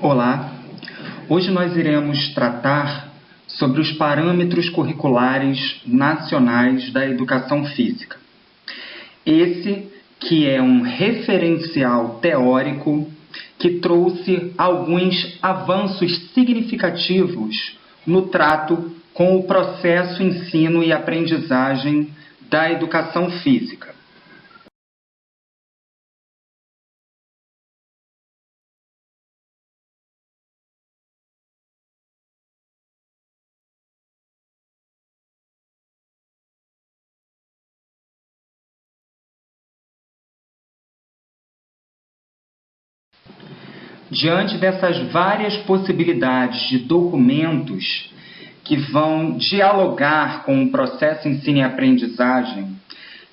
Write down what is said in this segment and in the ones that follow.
Olá, hoje nós iremos tratar sobre os parâmetros curriculares nacionais da educação física. Esse que é um referencial teórico que trouxe alguns avanços significativos no trato com o processo ensino e aprendizagem da educação física. Diante dessas várias possibilidades de documentos que vão dialogar com o processo ensino e aprendizagem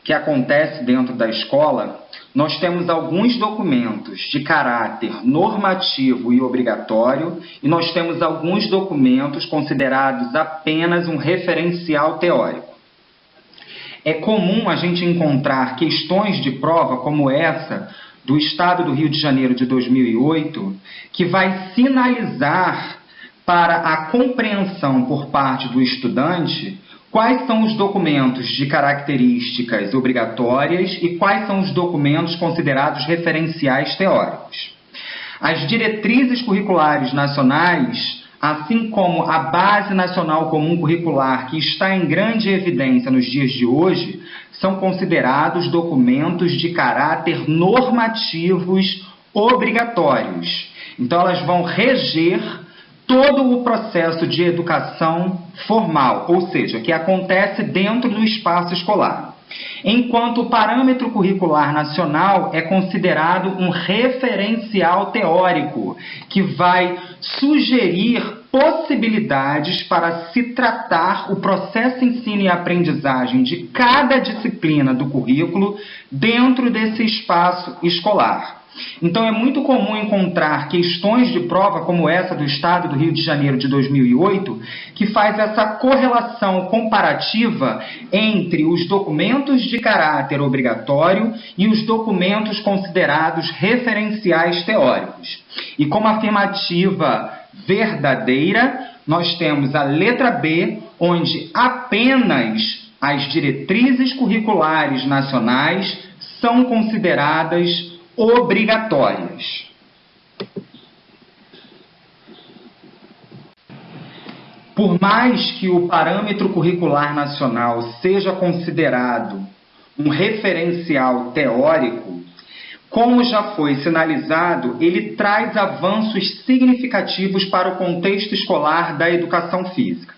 que acontece dentro da escola, nós temos alguns documentos de caráter normativo e obrigatório e nós temos alguns documentos considerados apenas um referencial teórico. É comum a gente encontrar questões de prova como essa do Estado do Rio de Janeiro de 2008, que vai sinalizar para a compreensão por parte do estudante quais são os documentos de características obrigatórias e quais são os documentos considerados referenciais teóricos. As diretrizes curriculares nacionais, assim como a Base Nacional Comum Curricular, que está em grande evidência nos dias de hoje, são considerados documentos de caráter normativos obrigatórios. Então, elas vão reger todo o processo de educação formal, ou seja, que acontece dentro do espaço escolar. Enquanto o parâmetro curricular nacional é considerado um referencial teórico, que vai sugerir possibilidades para se tratar o processo ensino e aprendizagem de cada disciplina do currículo dentro desse espaço escolar. Então, é muito comum encontrar questões de prova como essa do Estado do Rio de Janeiro de 2008, que faz essa correlação comparativa entre os documentos de caráter obrigatório e os documentos considerados referenciais teóricos. E como afirmativa verdadeira, nós temos a letra B, onde apenas as diretrizes curriculares nacionais são consideradas obrigatórias. Por mais que o parâmetro curricular nacional seja considerado um referencial teórico, como já foi sinalizado, ele traz avanços significativos para o contexto escolar da educação física,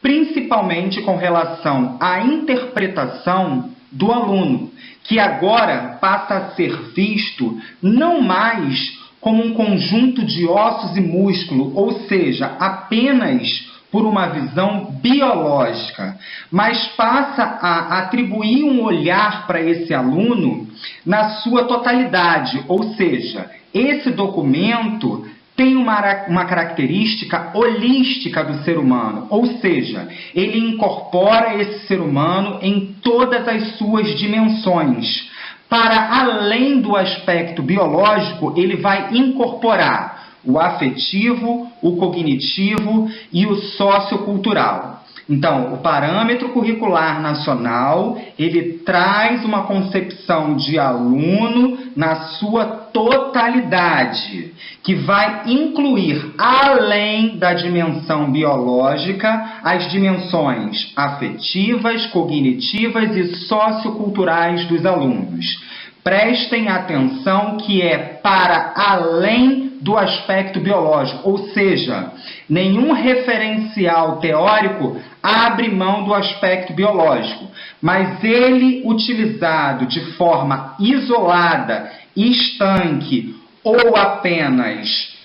principalmente com relação à interpretação do aluno, que agora passa a ser visto não mais como um conjunto de ossos e músculo, ou seja, apenas por uma visão biológica, mas passa a atribuir um olhar para esse aluno na sua totalidade, ou seja, esse documento tem uma característica holística do ser humano, ou seja, ele incorpora esse ser humano em todas as suas dimensões. Para além do aspecto biológico, ele vai incorporar o afetivo, o cognitivo e o sociocultural. Então, o parâmetro curricular nacional, ele traz uma concepção de aluno na sua totalidade, que vai incluir, além da dimensão biológica, as dimensões afetivas, cognitivas e socioculturais dos alunos. Prestem atenção que é para além do aspecto biológico, ou seja, nenhum referencial teórico abre mão do aspecto biológico, mas ele utilizado de forma isolada, estanque ou apenas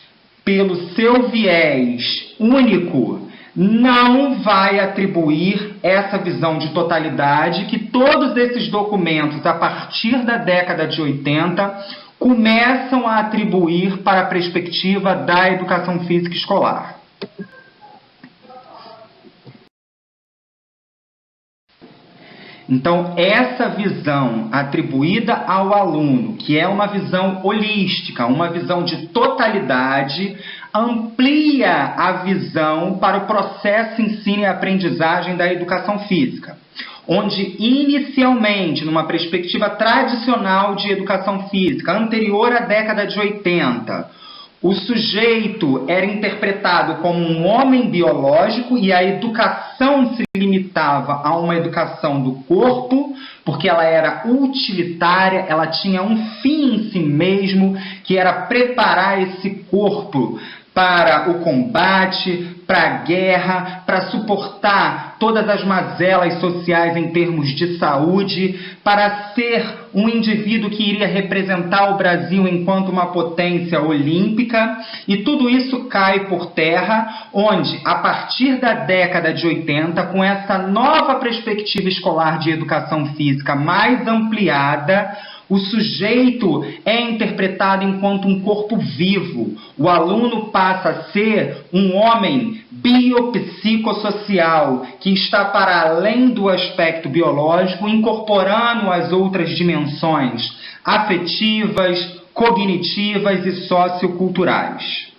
pelo seu viés único, não vai atribuir essa visão de totalidade que todos esses documentos, a partir da década de 80, começam a atribuir para a perspectiva da educação física escolar. Então, essa visão atribuída ao aluno, que é uma visão holística, uma visão de totalidade, amplia a visão para o processo ensino e aprendizagem da educação física, onde inicialmente, numa perspectiva tradicional de educação física, anterior à década de 80, o sujeito era interpretado como um homem biológico e a educação se limitava a uma educação do corpo, porque ela era utilitária, ela tinha um fim em si mesmo, que era preparar esse corpo para o combate, para a guerra, para suportar todas as mazelas sociais em termos de saúde, para ser um indivíduo que iria representar o Brasil enquanto uma potência olímpica, e tudo isso cai por terra, onde, a partir da década de 80, com essa nova perspectiva escolar de educação física mais ampliada, o sujeito é interpretado enquanto um corpo vivo. O aluno passa a ser um homem biopsicossocial, que está para além do aspecto biológico, incorporando as outras dimensões afetivas, cognitivas e socioculturais.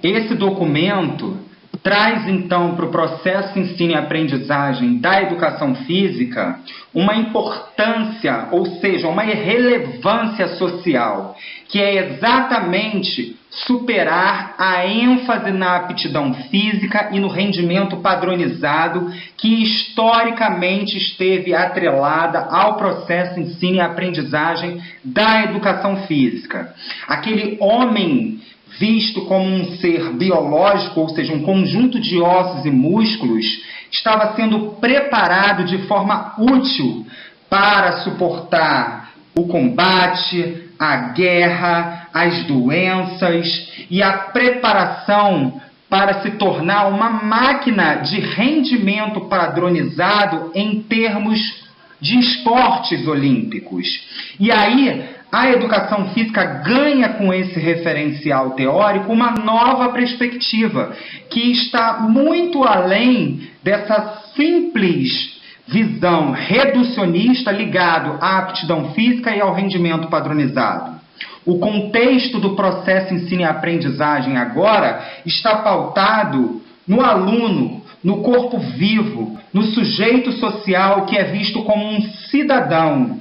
Esse documento traz, então, para o processo ensino e aprendizagem da educação física uma importância, ou seja, uma relevância social, que é exatamente superar a ênfase na aptidão física e no rendimento padronizado que historicamente esteve atrelada ao processo ensino e aprendizagem da educação física. Aquele homem visto como um ser biológico, ou seja, um conjunto de ossos e músculos, estava sendo preparado de forma útil para suportar o combate, a guerra, as doenças e a preparação para se tornar uma máquina de rendimento padronizado em termos de esportes olímpicos. E aí, a educação física ganha com esse referencial teórico uma nova perspectiva, que está muito além dessa simples visão reducionista ligado à aptidão física e ao rendimento padronizado. O contexto do processo ensino e aprendizagem agora está pautado no aluno, no corpo vivo, no sujeito social que é visto como um cidadão,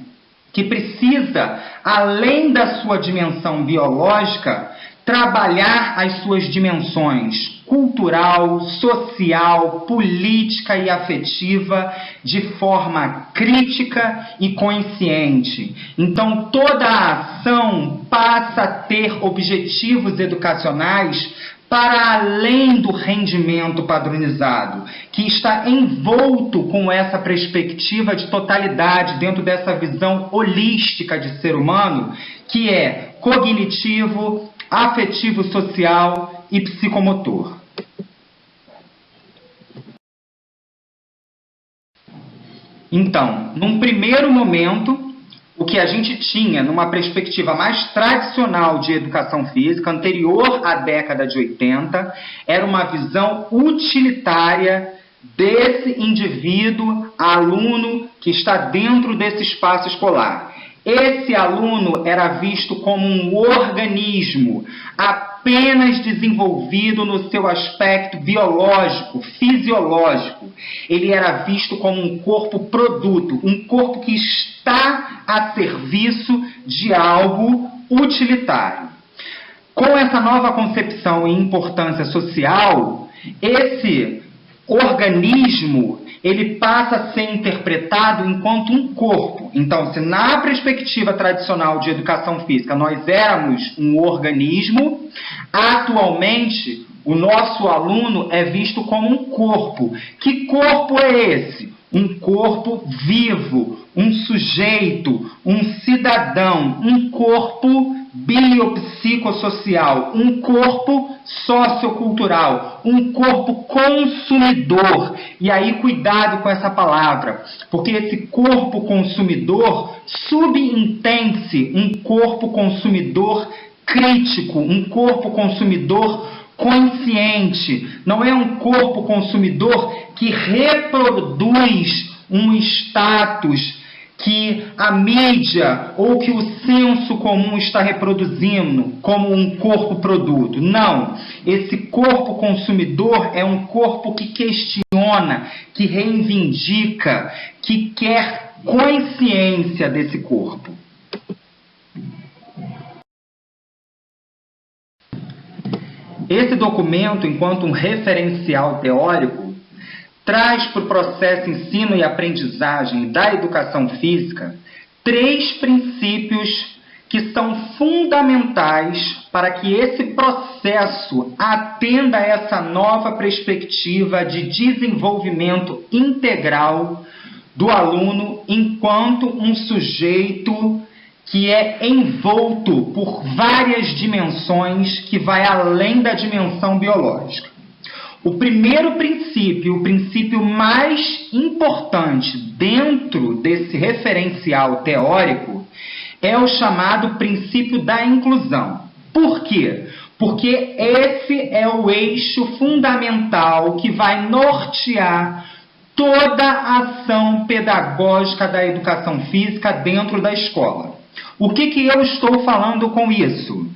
que precisa, além da sua dimensão biológica, trabalhar as suas dimensões cultural, social, política e afetiva de forma crítica e consciente. Então, toda a ação passa a ter objetivos educacionais para além do rendimento padronizado, que está envolto com essa perspectiva de totalidade dentro dessa visão holística de ser humano, que é cognitivo, afetivo, social e psicomotor. Então, num primeiro momento, o que a gente tinha numa perspectiva mais tradicional de educação física, anterior à década de 80, era uma visão utilitária desse indivíduo, aluno, que está dentro desse espaço escolar. Esse aluno era visto como um organismo apenas desenvolvido no seu aspecto biológico, fisiológico. Ele era visto como um corpo produto, um corpo que está a serviço de algo utilitário. Com essa nova concepção e importância social, esse organismo ele passa a ser interpretado enquanto um corpo. Então, se na perspectiva tradicional de educação física nós éramos um organismo, atualmente o nosso aluno é visto como um corpo. Que corpo é esse? Um corpo vivo, um sujeito, um cidadão, um corpo biopsicossocial, um corpo sociocultural, um corpo consumidor. E aí, cuidado com essa palavra, porque esse corpo consumidor subentende-se um corpo consumidor crítico, um corpo consumidor consciente, não é um corpo consumidor que reproduz um status que a mídia ou que o senso comum está reproduzindo como um corpo produto. Não, esse corpo consumidor é um corpo que questiona, que reivindica, que quer consciência desse corpo. Esse documento, enquanto um referencial teórico, traz para o processo ensino e aprendizagem da educação física 3 princípios que são fundamentais para que esse processo atenda a essa nova perspectiva de desenvolvimento integral do aluno enquanto um sujeito que é envolto por várias dimensões que vai além da dimensão biológica. O primeiro princípio, o princípio mais importante dentro desse referencial teórico, é o chamado princípio da inclusão. Por quê? Porque esse é o eixo fundamental que vai nortear toda a ação pedagógica da educação física dentro da escola. O que eu estou falando com isso?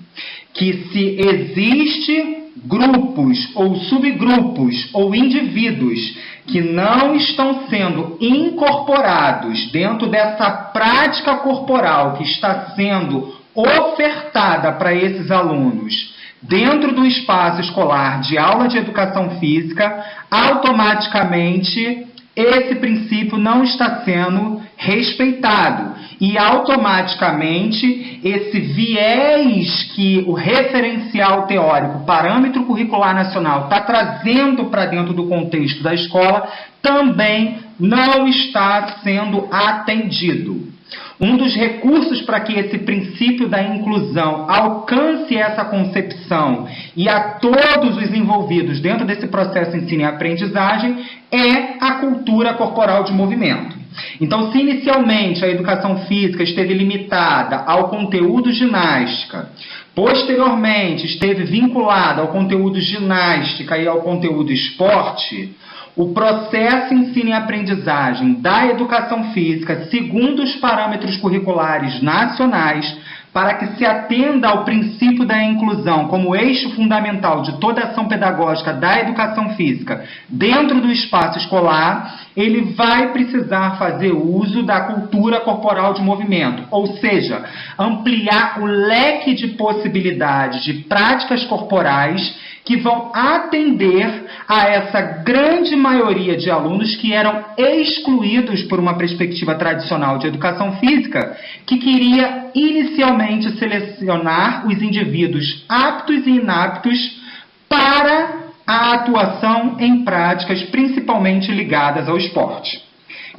Que se existe grupos ou subgrupos ou indivíduos que não estão sendo incorporados dentro dessa prática corporal que está sendo ofertada para esses alunos dentro do espaço escolar de aula de educação física, automaticamente esse princípio não está sendo respeitado e automaticamente esse viés que o referencial teórico, o parâmetro curricular nacional está trazendo para dentro do contexto da escola também não está sendo atendido. Um dos recursos para que esse princípio da inclusão alcance essa concepção e a todos os envolvidos dentro desse processo de ensino e aprendizagem é a cultura corporal de movimento. Então, se inicialmente a educação física esteve limitada ao conteúdo ginástica, posteriormente esteve vinculada ao conteúdo ginástica e ao conteúdo esporte, o processo ensino e aprendizagem da educação física, segundo os parâmetros curriculares nacionais, para que se atenda ao princípio da inclusão como eixo fundamental de toda a ação pedagógica da educação física dentro do espaço escolar, ele vai precisar fazer uso da cultura corporal de movimento, ou seja, ampliar o leque de possibilidades de práticas corporais que vão atender a essa grande maioria de alunos que eram excluídos por uma perspectiva tradicional de educação física, que queria inicialmente selecionar os indivíduos aptos e inaptos para a atuação em práticas principalmente ligadas ao esporte.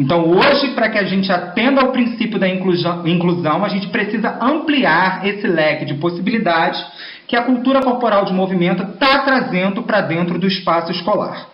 Então, hoje, para que a gente atenda ao princípio da inclusão, a gente precisa ampliar esse leque de possibilidades que a cultura corporal de movimento está trazendo para dentro do espaço escolar.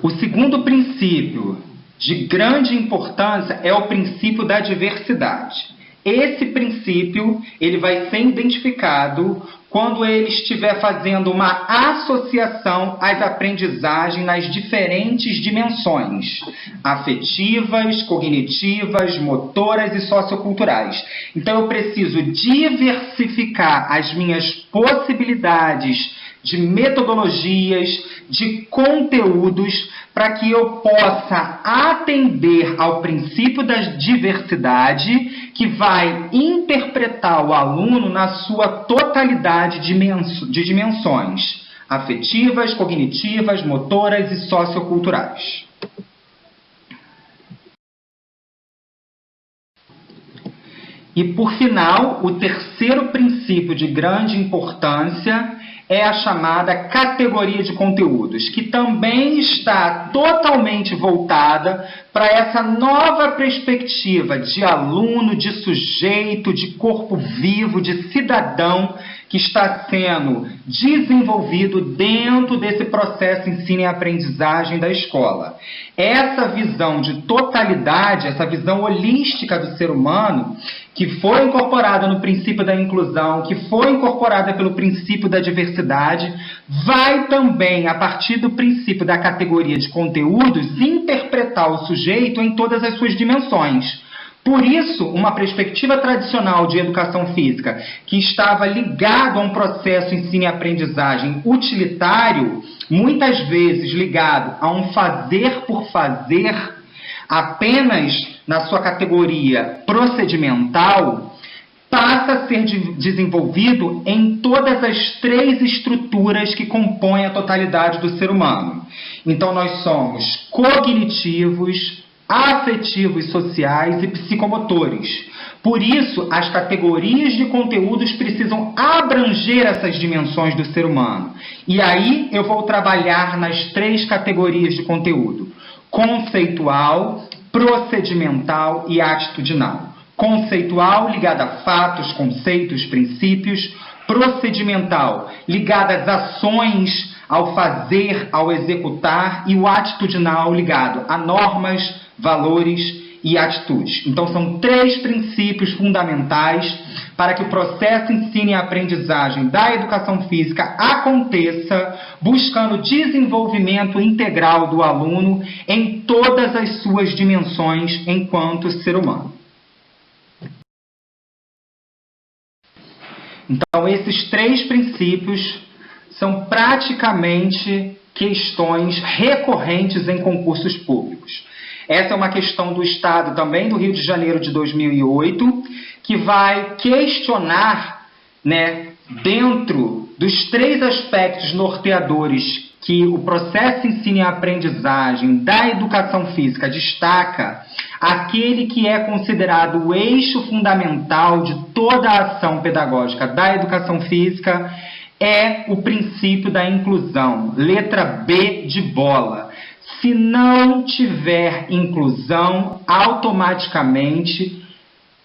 O segundo princípio de grande importância é o princípio da diversidade. Esse princípio ele vai ser identificado quando ele estiver fazendo uma associação às aprendizagens nas diferentes dimensões afetivas, cognitivas, motoras e socioculturais. Então, eu preciso diversificar as minhas possibilidades de metodologias, de conteúdos, para que eu possa atender ao princípio da diversidade, que vai interpretar o aluno na sua totalidade de dimensões afetivas, cognitivas, motoras e socioculturais. E, por final, o terceiro princípio de grande importância é a chamada categoria de conteúdos, que também está totalmente voltada para essa nova perspectiva de aluno, de sujeito, de corpo vivo, de cidadão, que está sendo desenvolvido dentro desse processo ensino e aprendizagem da escola. Essa visão de totalidade, essa visão holística do ser humano, que foi incorporada no princípio da inclusão, que foi incorporada pelo princípio da diversidade, vai também, a partir do princípio da categoria de conteúdos, interpretar o sujeito em todas as suas dimensões. Por isso, uma perspectiva tradicional de educação física, que estava ligado a um processo ensino e aprendizagem utilitário, muitas vezes ligado a um fazer por fazer, apenas na sua categoria procedimental, passa a ser desenvolvido em todas as três estruturas que compõem a totalidade do ser humano. Então, nós somos cognitivos, afetivos, sociais e psicomotores. Por isso, as categorias de conteúdos precisam abranger essas dimensões do ser humano. E aí eu vou trabalhar nas três categorias de conteúdo: conceitual, procedimental e atitudinal. Conceitual, ligado a fatos, conceitos, princípios. Procedimental, ligado às ações, ao fazer, ao executar. E o atitudinal, ligado a normas, valores e atitudes. Então, são três princípios fundamentais para que o processo ensino e aprendizagem da educação física aconteça buscando desenvolvimento integral do aluno em todas as suas dimensões enquanto ser humano. Então, esses três princípios são praticamente questões recorrentes em concursos públicos. Essa é uma questão do Estado também do Rio de Janeiro de 2008, que vai questionar, dentro dos três aspectos norteadores que o processo ensino e aprendizagem da educação física destaca, aquele que é considerado o eixo fundamental de toda a ação pedagógica da educação física é o princípio da inclusão, letra B de bola. Se não tiver inclusão, automaticamente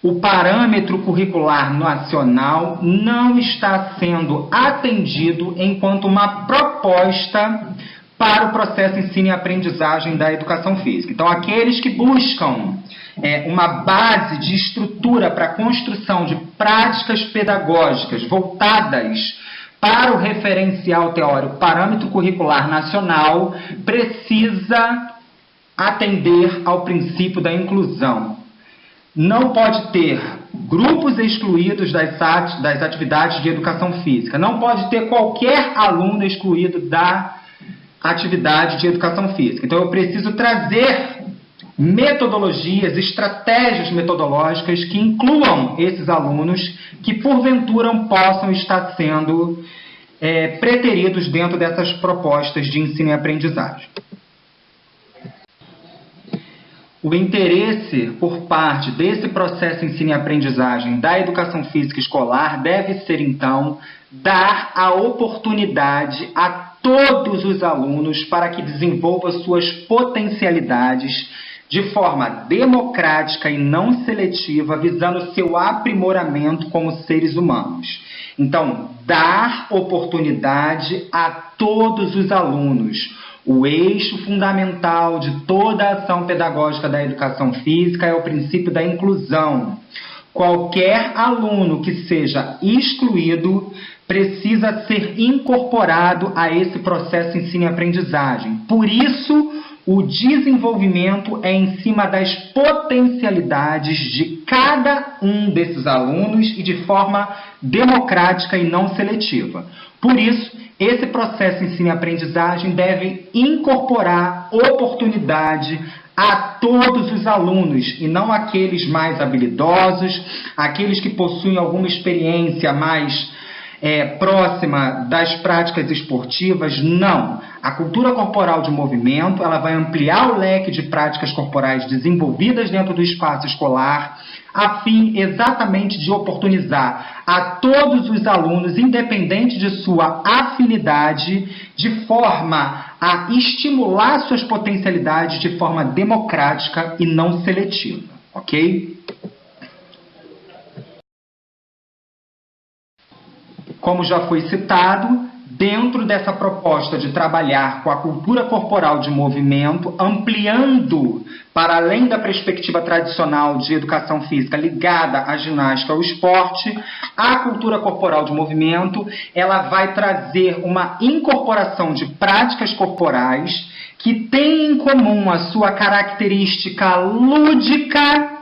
o parâmetro curricular nacional não está sendo atendido enquanto uma proposta para o processo ensino e aprendizagem da educação física. Então, aqueles que buscam uma base de estrutura para a construção de práticas pedagógicas voltadas para o referencial teórico parâmetro curricular nacional, precisa atender ao princípio da inclusão. Não pode ter grupos excluídos das atividades de educação física. Não pode ter qualquer aluno excluído da atividade de educação física. Então, eu preciso trazer metodologias, estratégias metodológicas que incluam esses alunos que, porventura, possam estar sendo preteridos dentro dessas propostas de ensino e aprendizagem. O interesse por parte desse processo de ensino e aprendizagem da educação física escolar deve ser, então, dar a oportunidade a todos os alunos para que desenvolvam suas potencialidades de forma democrática e não seletiva, visando seu aprimoramento como seres humanos. Então, dar oportunidade a todos os alunos. O eixo fundamental de toda a ação pedagógica da educação física é o princípio da inclusão. Qualquer aluno que seja excluído precisa ser incorporado a esse processo de ensino e aprendizagem. Por isso, o desenvolvimento é em cima das potencialidades de cada um desses alunos e de forma democrática e não seletiva. Por isso, esse processo de ensino e aprendizagem deve incorporar oportunidade a todos os alunos e não aqueles mais habilidosos, aqueles que possuem alguma experiência mais próxima das práticas esportivas. Não. A cultura corporal de movimento, ela vai ampliar o leque de práticas corporais desenvolvidas dentro do espaço escolar, a fim exatamente de oportunizar a todos os alunos, independente de sua afinidade, de forma a estimular suas potencialidades de forma democrática e não seletiva. Ok? como já foi citado, dentro dessa proposta de trabalhar com a cultura corporal de movimento, ampliando para além da perspectiva tradicional de educação física ligada à ginástica ao esporte, a cultura corporal de movimento, ela vai trazer uma incorporação de práticas corporais que têm em comum a sua característica lúdica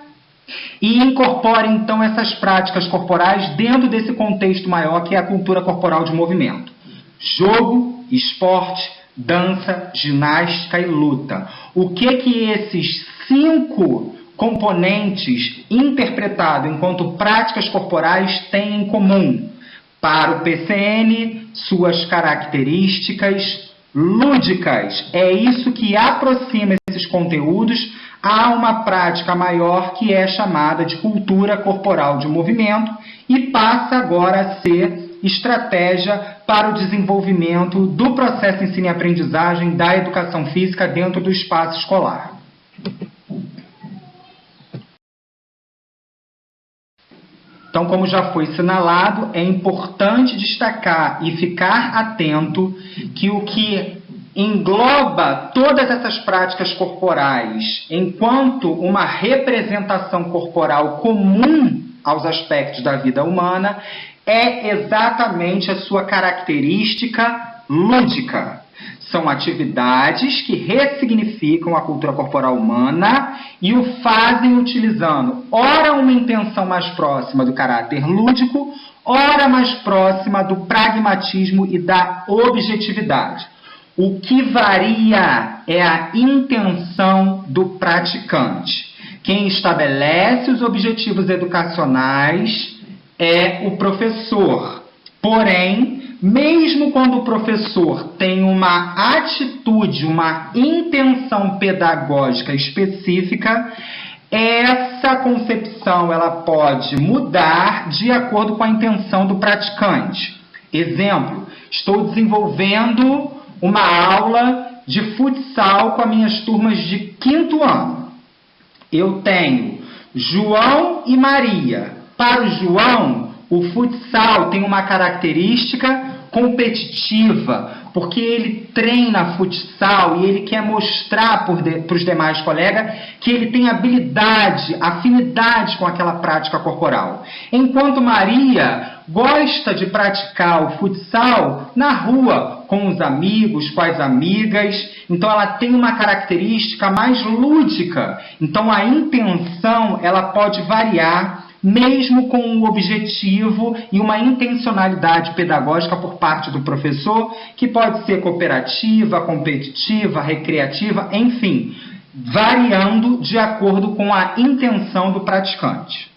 e incorpora então essas práticas corporais dentro desse contexto maior que é a cultura corporal de movimento. Jogo, esporte, dança, ginástica e luta. O que esses 5 componentes interpretados enquanto práticas corporais têm em comum? Para o PCN, suas características lúdicas. É isso que aproxima esses conteúdos a uma prática maior que é chamada de cultura corporal de movimento e passa agora a ser estratégia para o desenvolvimento do processo ensino e aprendizagem da educação física dentro do espaço escolar. Então, como já foi sinalado, é importante destacar e ficar atento que o que engloba todas essas práticas corporais enquanto uma representação corporal comum aos aspectos da vida humana é exatamente a sua característica lúdica. São atividades que ressignificam a cultura corporal humana e o fazem utilizando, ora uma intenção mais próxima do caráter lúdico, ora mais próxima do pragmatismo e da objetividade. O que varia é a intenção do praticante. Quem estabelece os objetivos educacionais é o professor. Porém, mesmo quando o professor tem uma atitude, uma intenção pedagógica específica, essa concepção ela pode mudar de acordo com a intenção do praticante. Exemplo, estou desenvolvendo uma aula de futsal com as minhas turmas de 5º ano. Eu tenho João e Maria. Para o João, o futsal tem uma característica competitiva, porque ele treina futsal e ele quer mostrar para os demais colegas que ele tem habilidade, afinidade com aquela prática corporal. Enquanto Maria gosta de praticar o futsal na rua, com os amigos, com as amigas, então ela tem uma característica mais lúdica. Então a intenção ela pode variar mesmo com um objetivo e uma intencionalidade pedagógica por parte do professor, que pode ser cooperativa, competitiva, recreativa, enfim, variando de acordo com a intenção do praticante.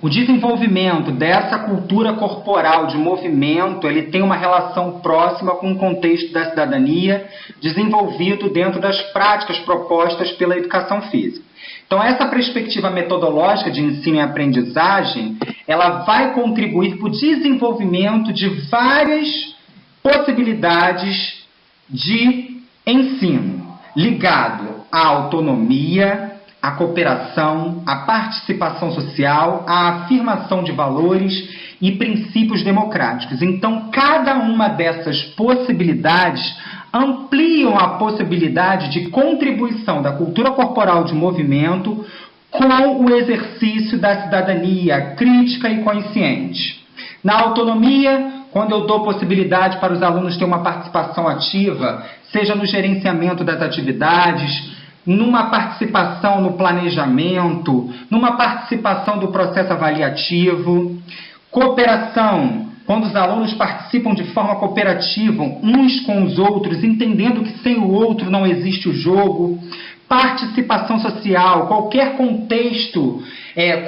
O desenvolvimento dessa cultura corporal de movimento, ele tem uma relação próxima com o contexto da cidadania desenvolvido dentro das práticas propostas pela educação física. Então, essa perspectiva metodológica de ensino e aprendizagem, ela vai contribuir para o desenvolvimento de várias possibilidades de ensino, ligado à autonomia, à cooperação, à participação social, à afirmação de valores e princípios democráticos. Então, cada uma dessas possibilidades ampliam a possibilidade de contribuição da cultura corporal de movimento com o exercício da cidadania crítica e consciente. Na autonomia, quando eu dou possibilidade para os alunos ter uma participação ativa, seja no gerenciamento das atividades, numa participação no planejamento, numa participação do processo avaliativo. Cooperação, quando os alunos participam de forma cooperativa uns com os outros, entendendo que sem o outro não existe o jogo. Participação social, qualquer contexto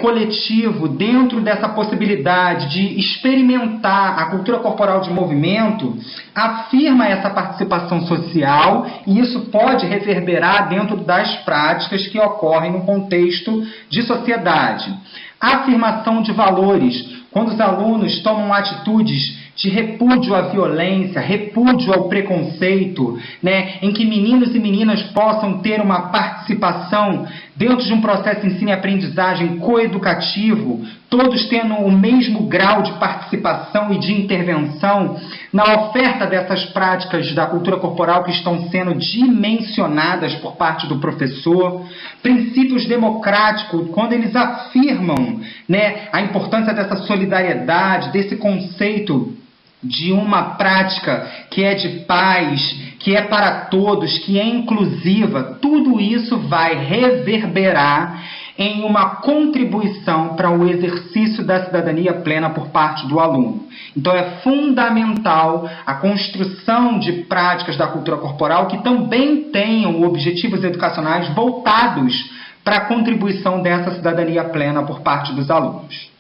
coletivo dentro dessa possibilidade de experimentar a cultura corporal de movimento, afirma essa participação social e isso pode reverberar dentro das práticas que ocorrem no contexto de sociedade. Afirmação de valores, quando os alunos tomam atitudes de repúdio à violência, repúdio ao preconceito, né, em que meninos e meninas possam ter uma participação dentro de um processo de ensino e aprendizagem coeducativo, todos tendo o mesmo grau de participação e de intervenção na oferta dessas práticas da cultura corporal que estão sendo dimensionadas por parte do professor. Princípios democráticos, quando eles afirmam, né, a importância dessa solidariedade, desse conceito de uma prática que é de paz, que é para todos, que é inclusiva, tudo isso vai reverberar em uma contribuição para o exercício da cidadania plena por parte do aluno. Então é fundamental a construção de práticas da cultura corporal que também tenham objetivos educacionais voltados para a contribuição dessa cidadania plena por parte dos alunos.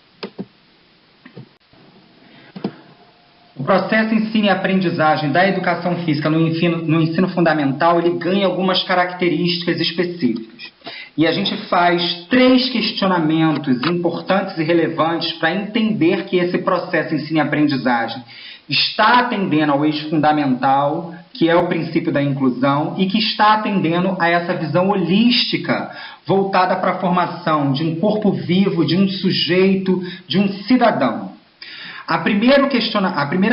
O processo ensino e aprendizagem da educação física no ensino fundamental, ele ganha algumas características específicas. E a gente faz 3 questionamentos importantes e relevantes para entender que esse processo ensino e aprendizagem está atendendo ao eixo fundamental, que é o princípio da inclusão, e que está atendendo a essa visão holística, voltada para a formação de um corpo vivo, de um sujeito, de um cidadão. A primeira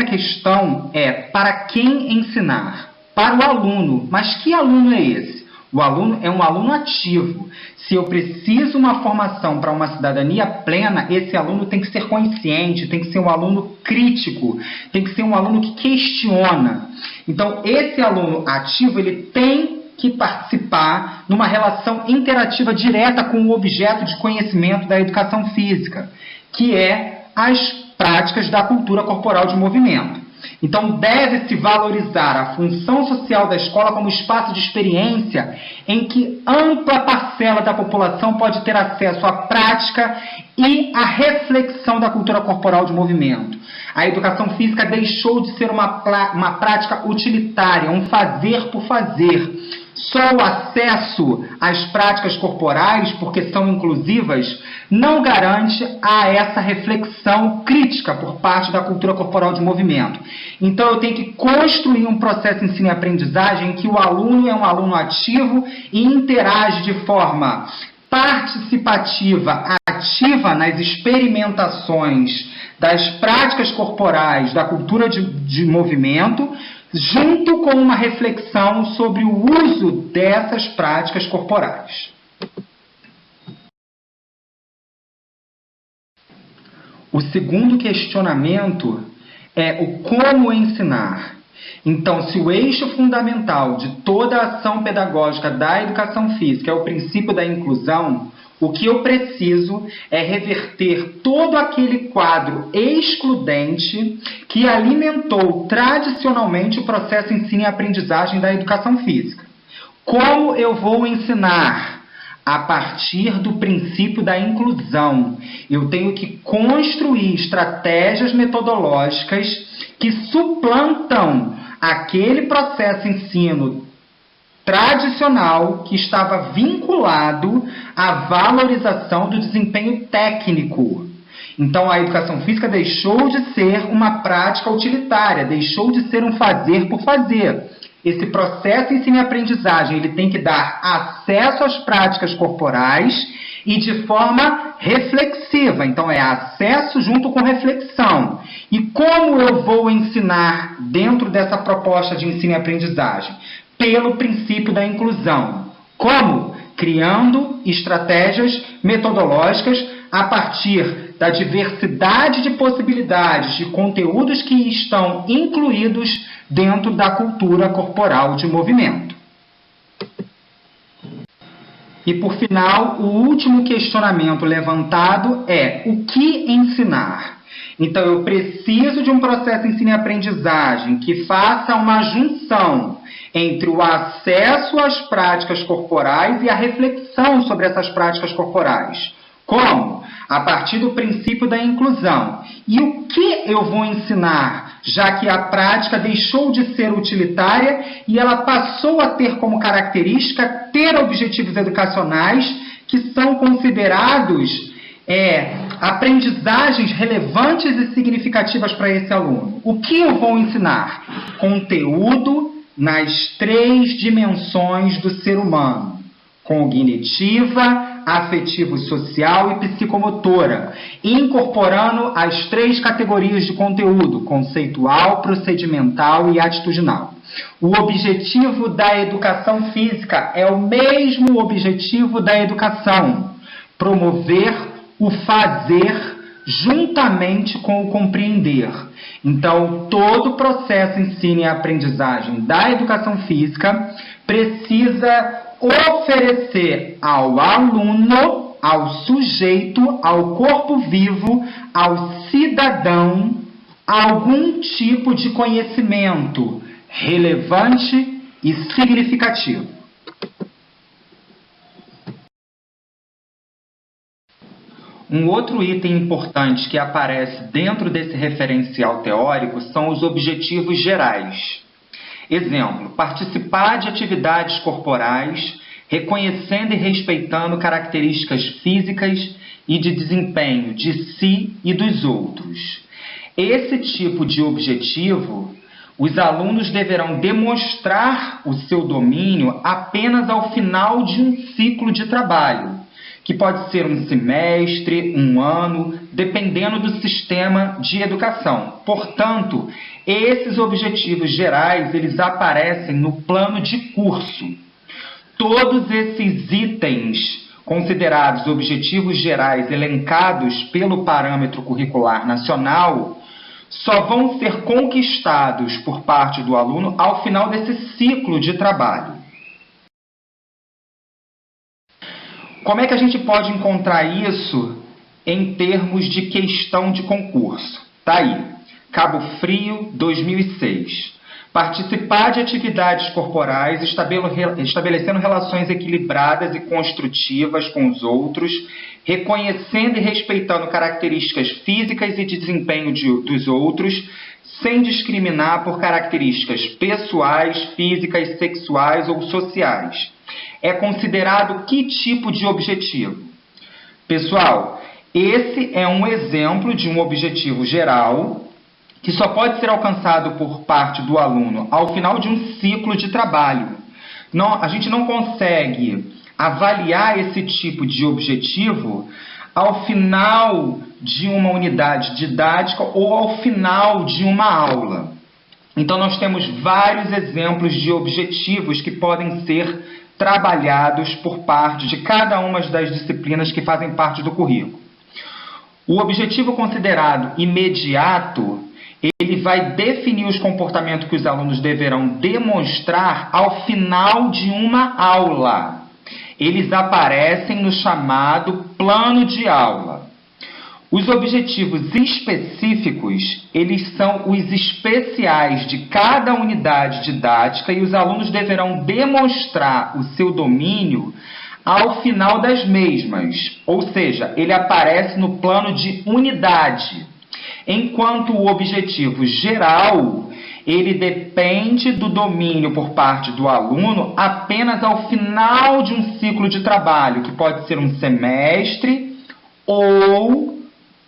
questão é: para quem ensinar? Para o aluno. Mas que aluno é esse? O aluno é um aluno ativo. Se eu preciso uma formação para uma cidadania plena, esse aluno tem que ser consciente, tem que ser um aluno crítico, tem que ser um aluno que questiona. Então, esse aluno ativo, ele tem que participar numa relação interativa direta com o objeto de conhecimento da educação física, que é as práticas da cultura corporal de movimento. Então, deve-se valorizar a função social da escola como espaço de experiência em que ampla parcela da população pode ter acesso à prática e à reflexão da cultura corporal de movimento. A educação física deixou de ser uma prática utilitária, um fazer por fazer. Só o acesso às práticas corporais, porque são inclusivas, não garante a essa reflexão crítica por parte da cultura corporal de movimento. Então, eu tenho que construir um processo de ensino e aprendizagem em que o aluno é um aluno ativo e interage de forma participativa, ativa nas experimentações das práticas corporais da cultura de movimento, junto com uma reflexão sobre o uso dessas práticas corporais. O segundo questionamento é o como ensinar. Então, se o eixo fundamental de toda a ação pedagógica da educação física é o princípio da inclusão, o que eu preciso é reverter todo aquele quadro excludente que alimentou tradicionalmente o processo de ensino e aprendizagem da educação física. Como eu vou ensinar? A partir do princípio da inclusão. Eu tenho que construir estratégias metodológicas que suplantam aquele processo de ensino tradicional que estava vinculado à valorização do desempenho técnico. Então, a educação física deixou de ser uma prática utilitária, deixou de ser um fazer por fazer. Esse processo de ensino e aprendizagem, ele tem que dar acesso às práticas corporais e de forma reflexiva. Então, é acesso junto com reflexão. E como eu vou ensinar dentro dessa proposta de ensino e aprendizagem? Pelo princípio da inclusão. Como? Criando estratégias metodológicas a partir da diversidade de possibilidades de conteúdos que estão incluídos dentro da cultura corporal de movimento. E, por final, o último questionamento levantado é: o que ensinar? Então, eu preciso de um processo de ensino e aprendizagem que faça uma junção entre o acesso às práticas corporais e a reflexão sobre essas práticas corporais. Como? A partir do princípio da inclusão. E o que eu vou ensinar, já que a prática deixou de ser utilitária e ela passou a ter como característica ter objetivos educacionais que são considerados aprendizagens relevantes e significativas para esse aluno. O que eu vou ensinar? Conteúdo nas 3 dimensões do ser humano: cognitiva, afetivo-social e psicomotora, incorporando as 3 categorias de conteúdo: conceitual, procedimental e atitudinal. O objetivo da educação física é o mesmo objetivo da educação: promover o fazer juntamente com o compreender. Então, todo o processo ensino e aprendizagem da educação física precisa oferecer ao aluno, ao sujeito, ao corpo vivo, ao cidadão, algum tipo de conhecimento relevante e significativo. Um outro item importante que aparece dentro desse referencial teórico são os objetivos gerais. Exemplo: participar de atividades corporais, reconhecendo e respeitando características físicas e de desempenho de si e dos outros. Esse tipo de objetivo, os alunos deverão demonstrar o seu domínio apenas ao final de um ciclo de trabalho, que pode ser um semestre, um ano, dependendo do sistema de educação. Portanto, esses objetivos gerais, eles aparecem no plano de curso. Todos esses itens considerados objetivos gerais elencados pelo Parâmetro Curricular Nacional só vão ser conquistados por parte do aluno ao final desse ciclo de trabalho. Como é que a gente pode encontrar isso em termos de questão de concurso? Tá aí, Cabo Frio, 2006. Participar de atividades corporais, estabelecendo relações equilibradas e construtivas com os outros, reconhecendo e respeitando características físicas e de desempenho dos outros, sem discriminar por características pessoais, físicas, sexuais ou sociais. É considerado que tipo de objetivo? Pessoal, esse é um exemplo de um objetivo geral que só pode ser alcançado por parte do aluno ao final de um ciclo de trabalho. A gente não consegue avaliar esse tipo de objetivo ao final de uma unidade didática ou ao final de uma aula. Então, nós temos vários exemplos de objetivos que podem ser trabalhados por parte de cada uma das disciplinas que fazem parte do currículo. O objetivo considerado imediato, ele vai definir os comportamentos que os alunos deverão demonstrar ao final de uma aula. Eles aparecem no chamado plano de aula. Os objetivos específicos, eles são os especiais de cada unidade didática e os alunos deverão demonstrar o seu domínio ao final das mesmas. Ou seja, ele aparece no plano de unidade. Enquanto o objetivo geral, ele depende do domínio por parte do aluno apenas ao final de um ciclo de trabalho, que pode ser um semestre ou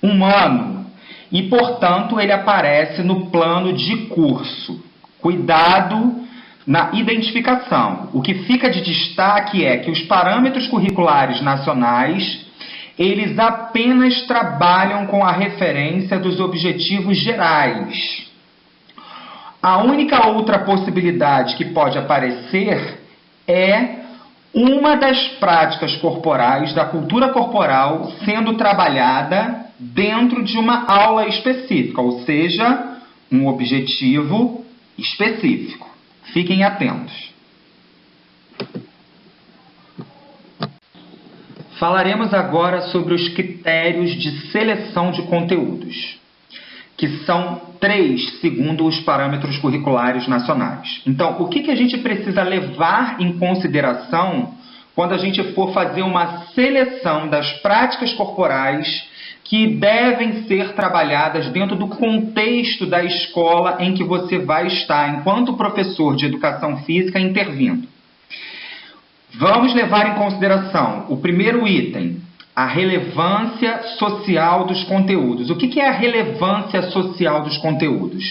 um ano. E, portanto, ele aparece no plano de curso. Cuidado na identificação. O que fica de destaque é que os parâmetros curriculares nacionais, eles apenas trabalham com a referência dos objetivos gerais. A única outra possibilidade que pode aparecer é uma das práticas corporais, da cultura corporal, sendo trabalhada dentro de uma aula específica, ou seja, um objetivo específico. Fiquem atentos. Falaremos agora sobre os critérios de seleção de conteúdos, que são 3, segundo os parâmetros curriculares nacionais. Então, o que a gente precisa levar em consideração quando a gente for fazer uma seleção das práticas corporais que devem ser trabalhadas dentro do contexto da escola em que você vai estar, enquanto professor de educação física, intervindo? Vamos levar em consideração o primeiro item, a relevância social dos conteúdos. O que é a relevância social dos conteúdos?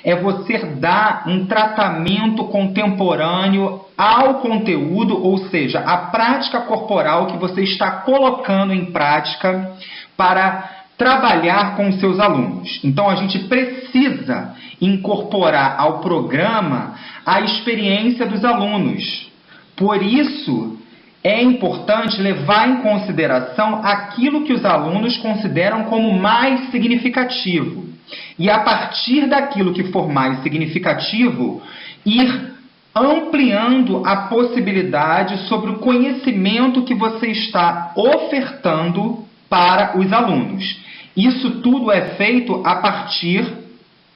É você dar um tratamento contemporâneo ao conteúdo, ou seja, a prática corporal que você está colocando em prática para trabalhar com os seus alunos. Então, a gente precisa incorporar ao programa a experiência dos alunos. Por isso, é importante levar em consideração aquilo que os alunos consideram como mais significativo. E a partir daquilo que for mais significativo, ir ampliando a possibilidade sobre o conhecimento que você está ofertando para os alunos. Isso tudo é feito a partir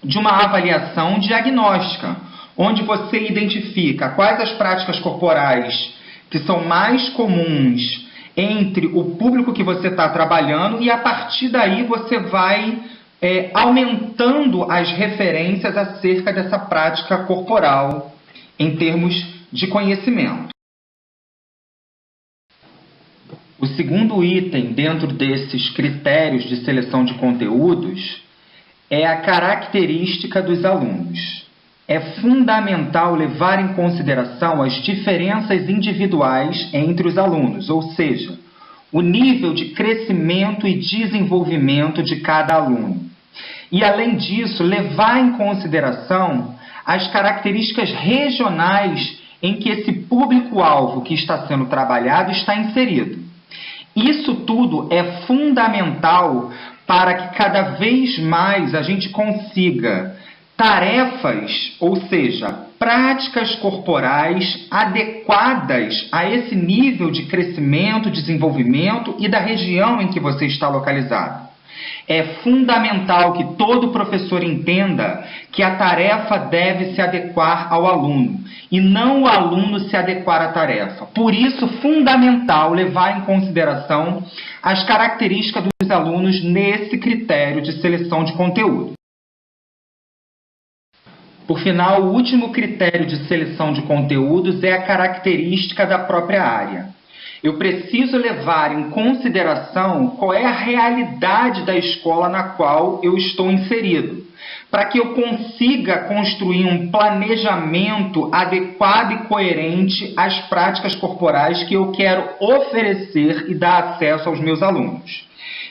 de uma avaliação diagnóstica, onde você identifica quais as práticas corporais que são mais comuns entre o público que você está trabalhando, e a partir daí você vai aumentando as referências acerca dessa prática corporal em termos de conhecimento. O segundo item dentro desses critérios de seleção de conteúdos é a característica dos alunos. É fundamental levar em consideração as diferenças individuais entre os alunos, ou seja, o nível de crescimento e desenvolvimento de cada aluno. E, além disso, levar em consideração as características regionais em que esse público-alvo que está sendo trabalhado está inserido. Isso tudo é fundamental para que cada vez mais a gente consiga tarefas, ou seja, práticas corporais adequadas a esse nível de crescimento, desenvolvimento e da região em que você está localizado. É fundamental que todo professor entenda que a tarefa deve se adequar ao aluno e não o aluno se adequar à tarefa. Por isso, fundamental levar em consideração as características dos alunos nesse critério de seleção de conteúdo. Por final, o último critério de seleção de conteúdos é a característica da própria área. Eu preciso levar em consideração qual é a realidade da escola na qual eu estou inserido, para que eu consiga construir um planejamento adequado e coerente às práticas corporais que eu quero oferecer e dar acesso aos meus alunos.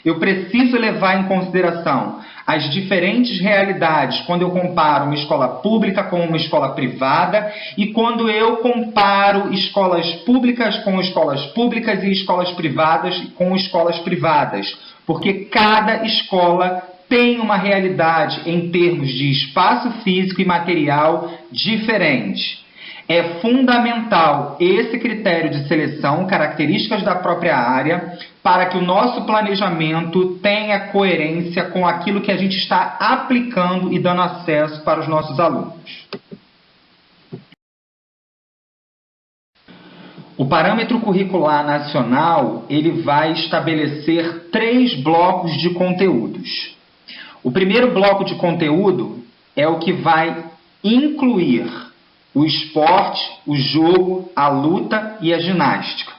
Eu preciso levar em consideração as diferentes realidades quando eu comparo uma escola pública com uma escola privada e quando eu comparo escolas públicas com escolas públicas e escolas privadas com escolas privadas, porque cada escola tem uma realidade em termos de espaço físico e material diferente. É fundamental esse critério de seleção, características da própria área, para que o nosso planejamento tenha coerência com aquilo que a gente está aplicando e dando acesso para os nossos alunos. O Parâmetro Curricular Nacional, ele vai estabelecer 3 blocos de conteúdos. O primeiro bloco de conteúdo é o que vai incluir o esporte, o jogo, a luta e a ginástica.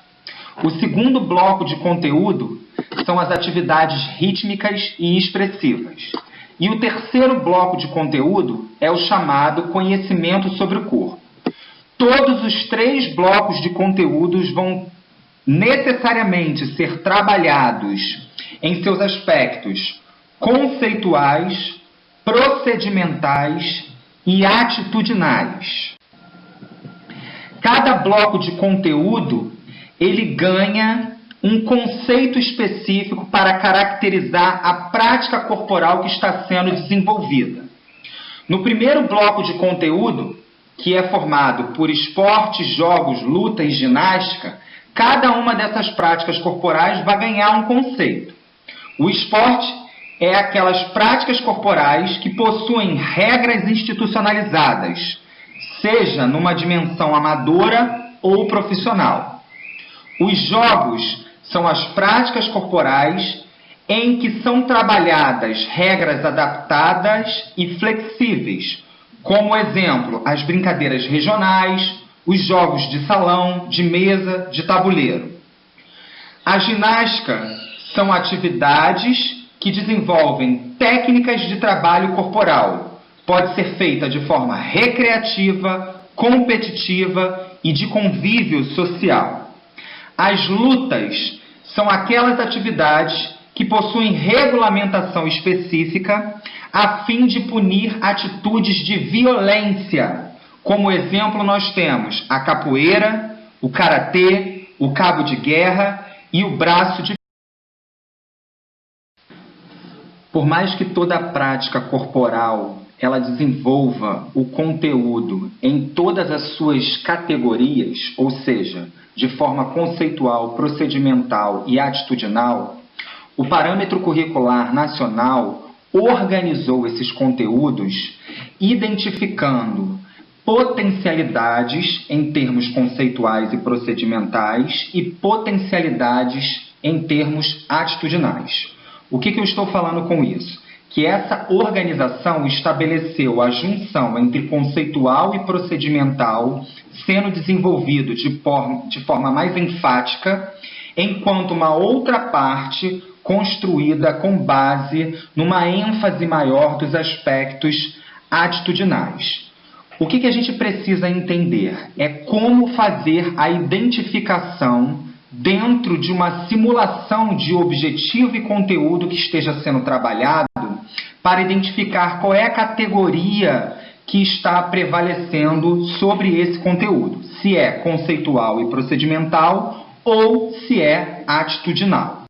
O segundo bloco de conteúdo são as atividades rítmicas e expressivas. E o terceiro bloco de conteúdo é o chamado conhecimento sobre o corpo. Todos os 3 blocos de conteúdos vão necessariamente ser trabalhados em seus aspectos conceituais, procedimentais e atitudinais. Cada bloco de conteúdo, ele ganha um conceito específico para caracterizar a prática corporal que está sendo desenvolvida. No primeiro bloco de conteúdo, que é formado por esporte, jogos, luta e ginástica, cada uma dessas práticas corporais vai ganhar um conceito. O esporte é aquelas práticas corporais que possuem regras institucionalizadas, seja numa dimensão amadora ou profissional. Os jogos são as práticas corporais em que são trabalhadas regras adaptadas e flexíveis, como exemplo, as brincadeiras regionais, os jogos de salão, de mesa, de tabuleiro. A ginástica são atividades que desenvolvem técnicas de trabalho corporal. Pode ser feita de forma recreativa, competitiva e de convívio social. As lutas são aquelas atividades que possuem regulamentação específica a fim de punir atitudes de violência. Como exemplo, nós temos a capoeira, o karatê, o cabo de guerra e o braço de... Por mais que toda a prática corporal ela desenvolva o conteúdo em todas as suas categorias, ou seja, de forma conceitual, procedimental e atitudinal, o Parâmetro Curricular Nacional organizou esses conteúdos identificando potencialidades em termos conceituais e procedimentais e potencialidades em termos atitudinais. O que eu estou falando com isso? Que essa organização estabeleceu a junção entre conceitual e procedimental sendo desenvolvido de forma mais enfática, enquanto uma outra parte construída com base numa ênfase maior dos aspectos atitudinais. O que a gente precisa entender é como fazer a identificação dentro de uma simulação de objetivo e conteúdo que esteja sendo trabalhado para identificar qual é a categoria que está prevalecendo sobre esse conteúdo, se é conceitual e procedimental ou se é atitudinal.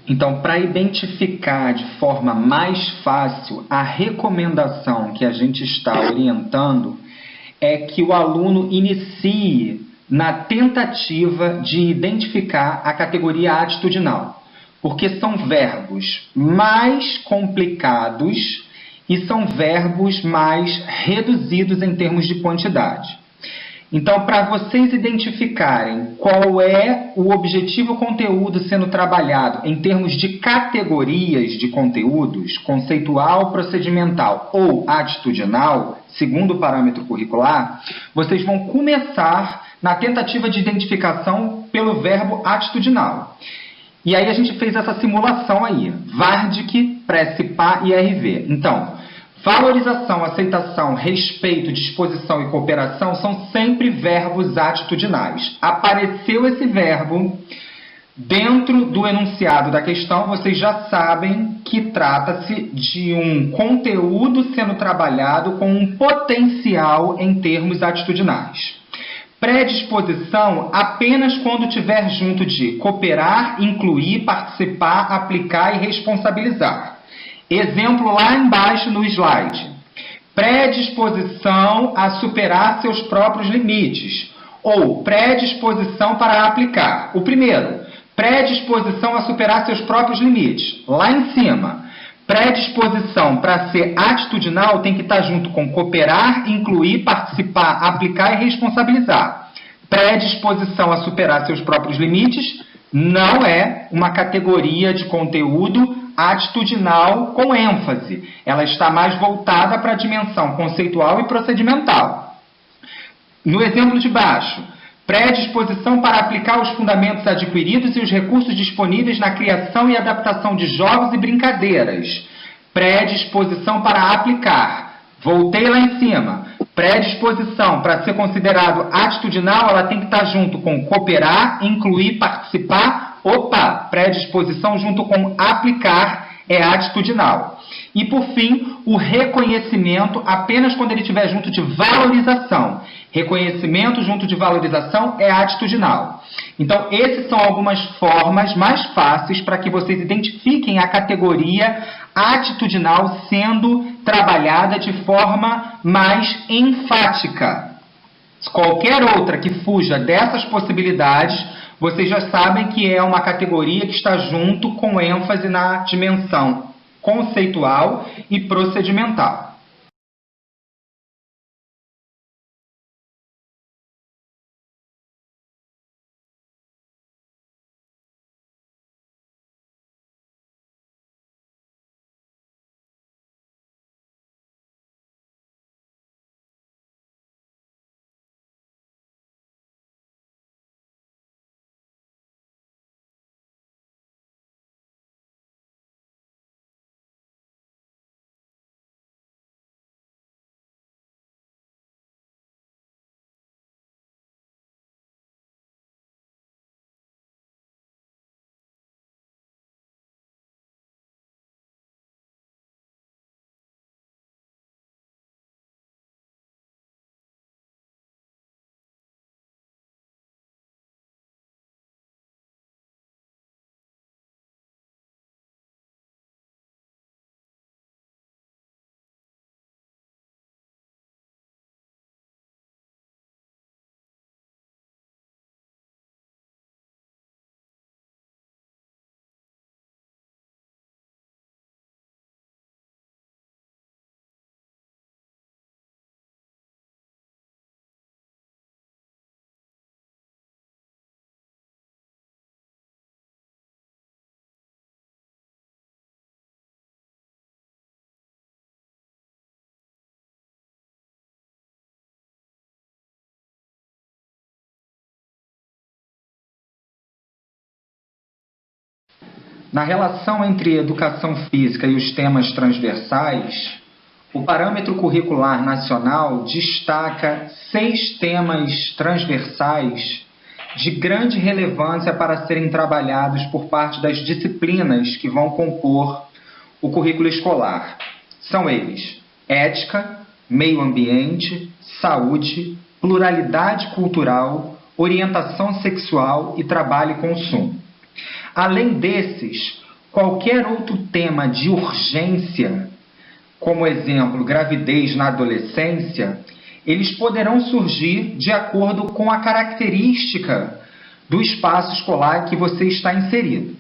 Então, para identificar de forma mais fácil a recomendação que a gente está orientando é que o aluno inicie na tentativa de identificar a categoria atitudinal, porque são verbos mais complicados e são verbos mais reduzidos em termos de quantidade. Então, para vocês identificarem qual é o objetivo conteúdo sendo trabalhado em termos de categorias de conteúdos, conceitual, procedimental ou atitudinal, segundo o parâmetro curricular, vocês vão começar na tentativa de identificação pelo verbo atitudinal. E aí a gente fez essa simulação aí, VARDIC, PRECIPA e RV. Então, valorização, aceitação, respeito, disposição e cooperação são sempre verbos atitudinais. Apareceu esse verbo dentro do enunciado da questão, vocês já sabem que trata-se de um conteúdo sendo trabalhado com um potencial em termos atitudinais. Predisposição apenas quando tiver junto de cooperar, incluir, participar, aplicar e responsabilizar. Exemplo lá embaixo no slide. Predisposição a superar seus próprios limites. Ou predisposição para aplicar. O primeiro, predisposição a superar seus próprios limites. Lá em cima, predisposição para ser atitudinal tem que estar junto com cooperar, incluir, participar, aplicar e responsabilizar. Predisposição a superar seus próprios limites não é uma categoria de conteúdo atitudinal com ênfase. Ela está mais voltada para a dimensão conceitual e procedimental. No exemplo de baixo, predisposição para aplicar os fundamentos adquiridos e os recursos disponíveis na criação e adaptação de jogos e brincadeiras. Predisposição para aplicar. Voltei lá em cima. Predisposição para ser considerado atitudinal, ela tem que estar junto com cooperar, incluir, participar. Opa, predisposição junto com aplicar é atitudinal. E por fim, o reconhecimento apenas quando ele estiver junto de valorização. Reconhecimento junto de valorização é atitudinal. Então, essas são algumas formas mais fáceis para que vocês identifiquem a categoria atitudinal sendo trabalhada de forma mais enfática. Qualquer outra que fuja dessas possibilidades, vocês já sabem que é uma categoria que está junto com ênfase na dimensão conceitual e procedimental. Na relação entre educação física e os temas transversais, o Parâmetro Curricular Nacional destaca 6 temas transversais de grande relevância para serem trabalhados por parte das disciplinas que vão compor o currículo escolar. São eles: ética, meio ambiente, saúde, pluralidade cultural, orientação sexual e trabalho e consumo. Além desses, qualquer outro tema de urgência, como exemplo, gravidez na adolescência, eles poderão surgir de acordo com a característica do espaço escolar que você está inserido.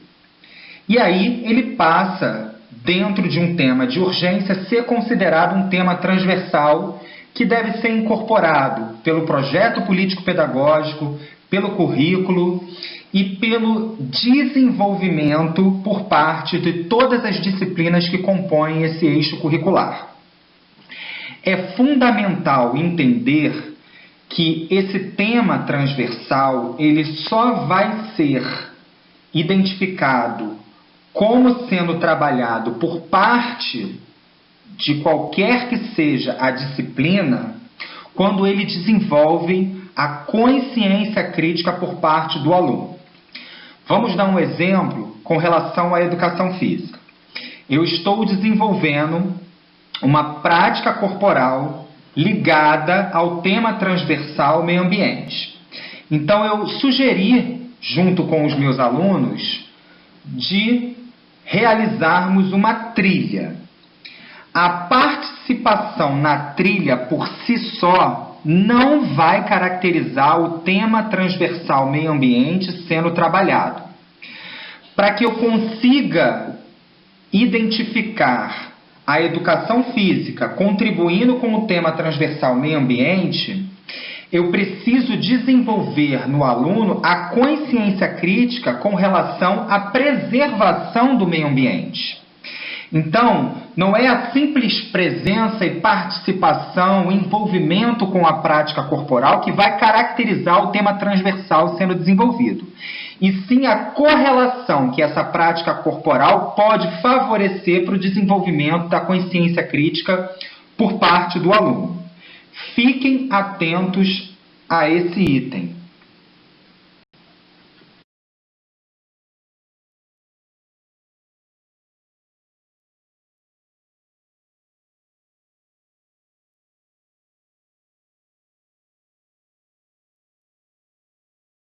E aí ele passa, dentro de um tema de urgência, a ser considerado um tema transversal que deve ser incorporado pelo projeto político-pedagógico, pelo currículo e pelo desenvolvimento por parte de todas as disciplinas que compõem esse eixo curricular. É fundamental entender que esse tema transversal ele só vai ser identificado como sendo trabalhado por parte de qualquer que seja a disciplina quando ele desenvolve a consciência crítica por parte do aluno. Vamos dar um exemplo com relação à educação física. Eu estou desenvolvendo uma prática corporal ligada ao tema transversal meio ambiente. Então eu sugeri, junto com os meus alunos, de realizarmos uma trilha. A participação na trilha por si só não vai caracterizar o tema transversal meio ambiente sendo trabalhado. Para que eu consiga identificar a educação física contribuindo com o tema transversal meio ambiente, eu preciso desenvolver no aluno a consciência crítica com relação à preservação do meio ambiente. Então, não é a simples presença e participação, envolvimento com a prática corporal que vai caracterizar o tema transversal sendo desenvolvido, e sim a correlação que essa prática corporal pode favorecer para o desenvolvimento da consciência crítica por parte do aluno. Fiquem atentos a esse item.